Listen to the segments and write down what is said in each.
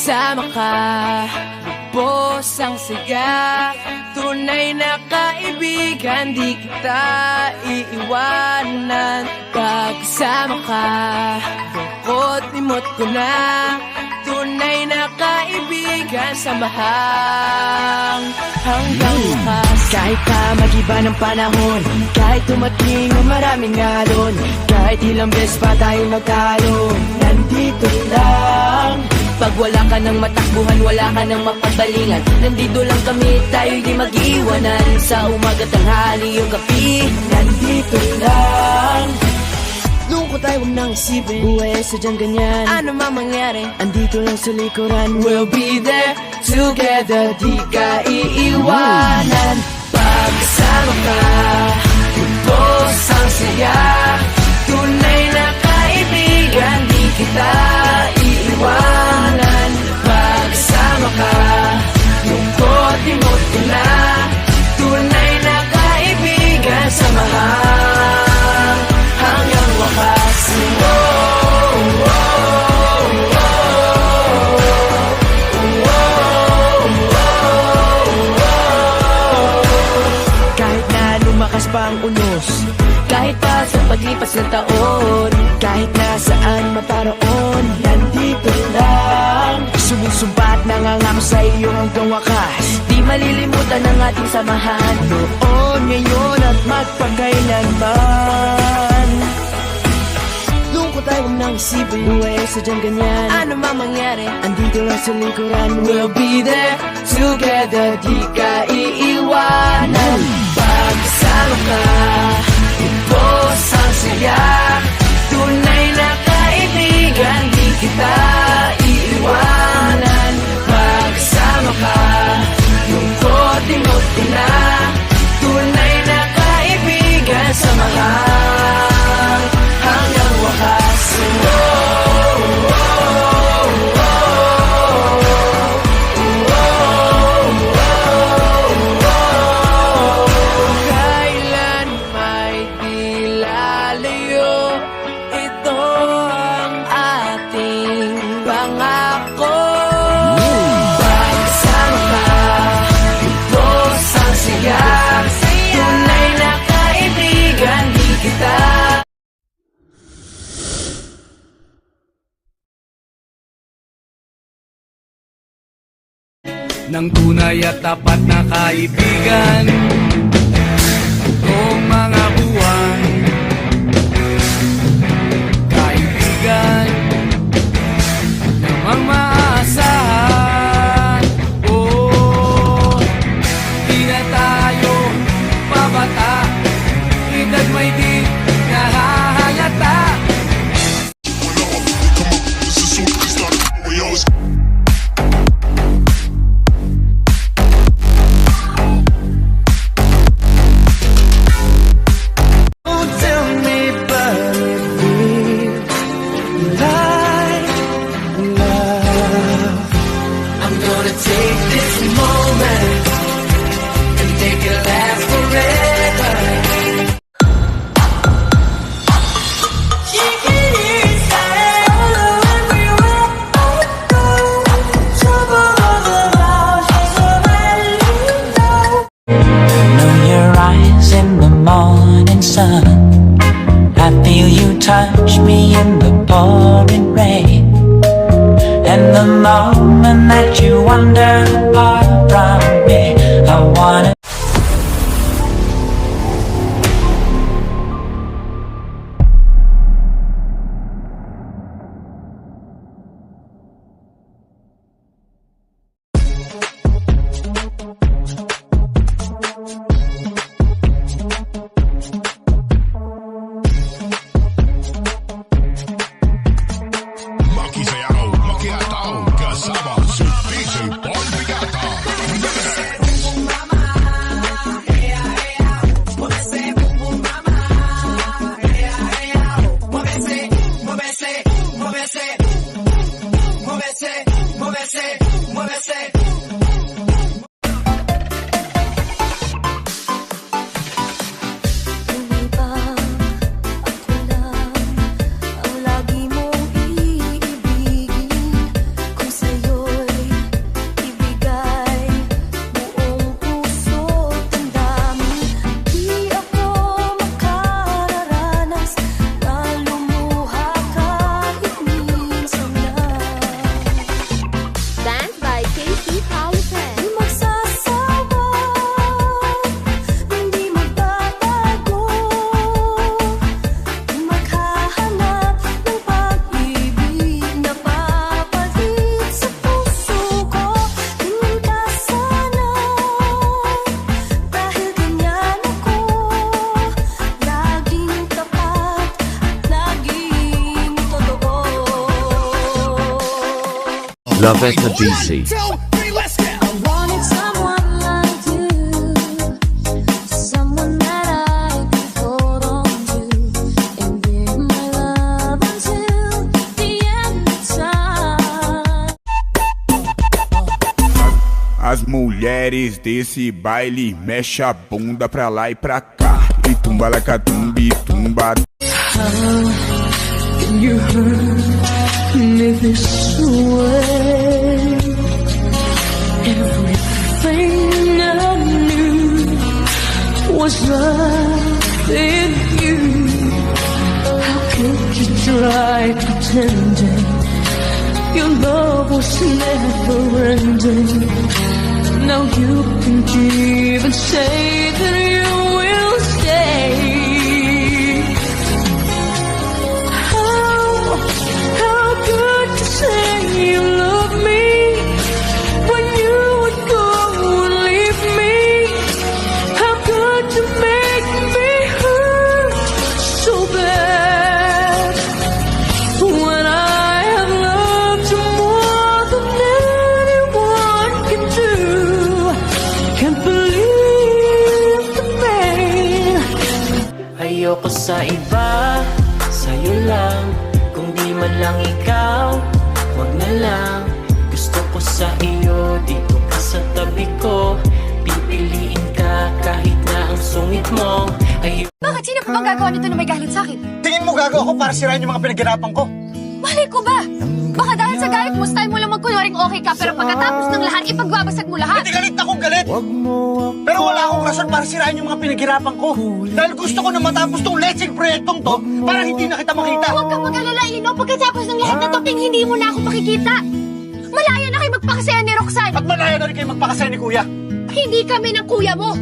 kasama ka, lubos ang saya. Tunay na kaibigan, di kita iiwanan. Pagkasama ka, lungkot limot ko na. Tunay na kaibigan, samahang hanggang wakas. Kahit pa mag-iba ng panahon, kahit tumating ang maraming alon, kahit ilang beses pa tayo magtalo, nandito lang. Pag wala ka ng matakbuhan, wala ka ng mapagbalingan, nandito lang kami, tayo'y di mag-iwanan. Sa umaga, tanghali, yung gabi, nandito lang. Lungkot tayo, huwag nang isipin, buhay ay sadyang ganyan. Ano man mangyari, andito lang sa likuran. We'll be there together, di ka iiwanan. Pagkasama ka, lubos ang saya. Tunay na kaibigan, di kita iiwanan. Pagkasama ka, lungkot limot ko na. Tunay na kaibigan, samahang hanggang wakas. Kahit na lumakas pa ang unos, kahit pa sa paglipas ng taon, kahit na saan maparoon, nandito lang. Sumisumpa at nangangako sa iyo hanggang wakas. Di malilimutan ang ating samahan, noon, ngayon at magpakailanman. Lungkot tayo, huwag nang isipin, buhay ay sadyang ganyan. Ano man mangyari, andito lang sa likuran. We'll be there together, di ka iiwanan. Pagkasama ka, lubos ang saya. Tunay na kaibigan, di kita iiwanan. Pagkasama ka, lungkot limot ko na. Tunay na kaibigan, samahang hanggang wakas. Kailan may di lalayo, ito ang ating pangako. Pagkasama ka, lubos ang saya. Tunay na kaibigan, di kita ng tunay at tapat na kaibigan. Kung mga buwan, kaibigan namang maaasahan. Oh, di na tayo babata, edad may di nahahalata. I feel you touch me in the pouring rain, and the moment that you wander apart from me, I wanna. Kasama si DJ Paul Bigata. Lavetta BC. Wanted someone like you, someone that I could hold on to and give my love until the end of time. As mulheres desse baile mexe a bunda pra lá e pra cá. E tumba lacatumba e tumba. You hurt me this way. Everything I knew was love in you. How could you try pretending your love was never ending? Now you can't even say that you will stay. How could you say you love me when you would go and leave me? How could you make me hurt so bad when I have loved you more than anyone can do? Can't believe the pain. Ayoko sa iba, sa'yo lang. Kung di man lang ikaw, wag na lang. Gusto ko sa iyo, dito ka sa tabi ko. Pipiliin ka kahit na ang sungit mo ay Bakit? Sino pa bang gagawa nito na may galit sa akin? Tingin mo gago ako para sirain yung mga pinaghirapan ko? Malay ko ba? Baka dahil sa galit mo, style mo lang magkunwaring okay ka, pero pagkatapos ng lahat, ipagbabasag mo lahat. Hindi galit akong galit. Pero wala akong rason para sirain yung mga pinaghirapan ko. Dahil gusto ko na matapos tong letseng proyektong to para hindi na kita makita. Huwag kang mag-alala, Ino. Pagkatapos ng lahat na to, hindi mo na ako makikita. Malaya na kayo magpakasaya ni Roxanne. At malaya na rin kayo magpakasaya ni Kuya. Hindi kami ng kuya mo.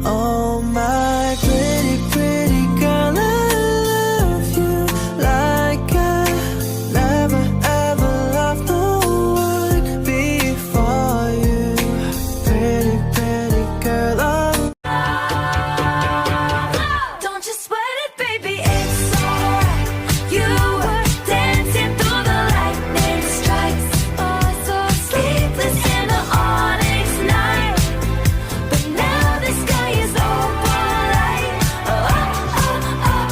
Oh my pretty, pretty girl, I love you like I never ever loved no one before you. Pretty, pretty girl, oh. Don't you sweat it, baby, it's alright. You were dancing through the lightning strikes. Oh, so sleepless in the onyx night. But now the sky is opalite. Oh, oh, oh, oh,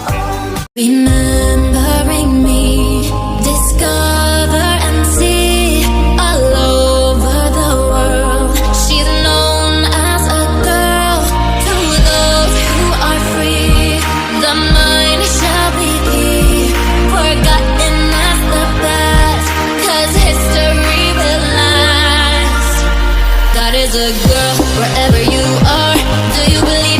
oh. Remembering me, discover and see all over the world. She's known as a girl to those who are free. The mind shall be forgotten as the past, 'cause history will last. God is a girl wherever you are. Do you believe